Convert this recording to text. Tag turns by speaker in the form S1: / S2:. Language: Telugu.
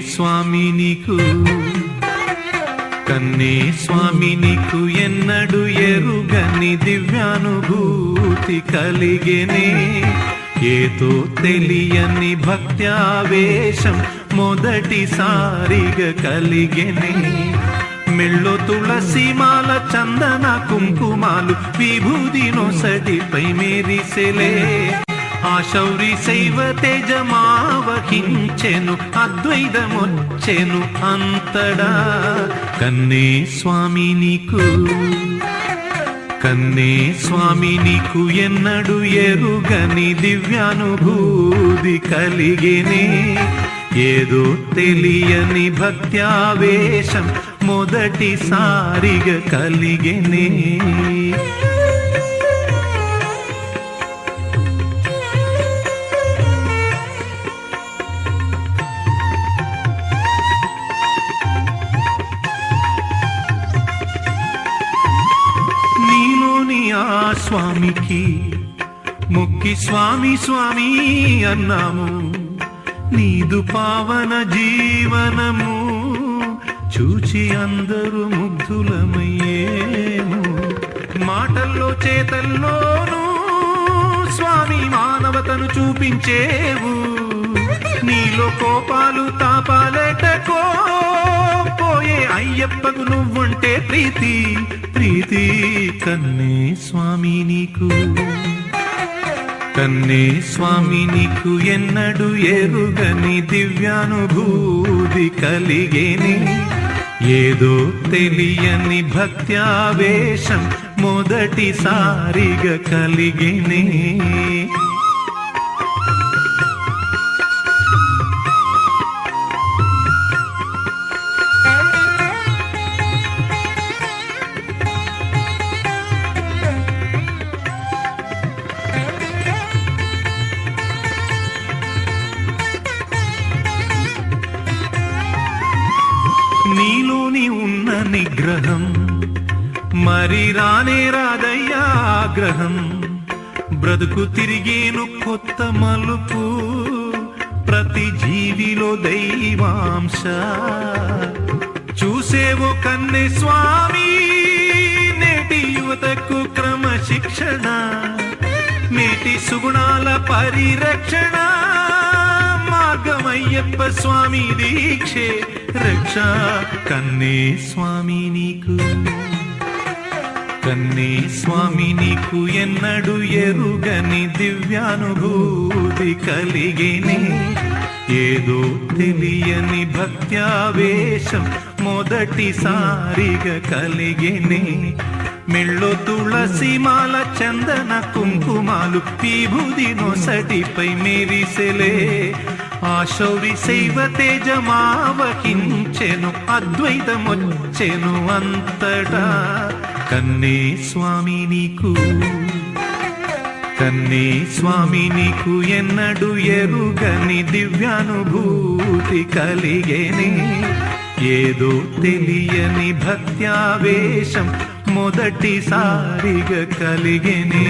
S1: స్వామి నీకు కన్నే స్వామి నీకు ఎన్నడు ఎరుగని దివ్యానుభూతి కలిగెనే ఏదో తెలియని భక్త్యావేశం మొదటిసారిగా కలిగెనే మెళ్ళో తులసిమాల చందన కుంకుమాలు విభూది నొసటిపై మెరిసెలే ఆ శౌరి శైవ తేజమావహించెను అద్వైతమొచ్చెను అంతడా కన్నే స్వామి నీకు కన్నే స్వామి నీకు ఎన్నడు ఎరుగని దివ్యానుభూతి కలిగెనే ఏదో తెలియని భక్త్యావేశం మొదటిసారిగా కలిగెనే ఆ స్వామికి మొక్కి స్వామి స్వామి అన్నాము నీదు పావన జీవనము చూచి అందరూ ముగ్ధులమయ్యేము మాటల్లో చేతల్లోనూ స్వామి మానవతను చూపించేవు నీలో కోపాలు తాపాలటకో పోయే అయ్యప్పకు నువ్వుంటే ప్రీతి ప్రీతి కన్నే స్వామి నీకు కన్నే స్వామి నీకు ఎన్నడు ఎరుగని దివ్యానుభూతి కలిగేని ఏదో తెలియని భక్త్యావేశం మొదటిసారిగా కలిగేనే నీలోని ఉన్న నిగ్రహం మరి రానే రాదయ్యా ఆగ్రహం బ్రతుకు తిరిగేను కొత్త మలుపు ప్రతి జీవిలో దైవాంశ చూసేవో కన్నే స్వామి నేటి యువతకు క్రమశిక్షణ నేటి సుగుణాల పరిరక్షణ మార్గమయ్యప్ప స్వామి దీక్షే రక్ష కన్నే స్వామి నీకు కన్నే స్వామి నీకు ఎన్నడు ఎరుగని దివ్యానుభూతి కలిగేనే ఏదో తెలియని భక్త్యావేశం మొదటిసారిగా కలిగేనే మెళ్ళో తులసిమాల చందన కుంకుమాలు విభూది నొసటిపై మెరిసెలే ఆ శౌరి శైవ తేజమావహించెను అద్వైతమొచ్చెను అంతటా కన్నే స్వామి నీకు కన్నే స్వామి నీకు ఎన్నడు ఎరుగని దివ్యానుభూతి కలిగేనే ఏదో తెలియని భక్త్యావేశం మొదటిసారిగా కలిగెనే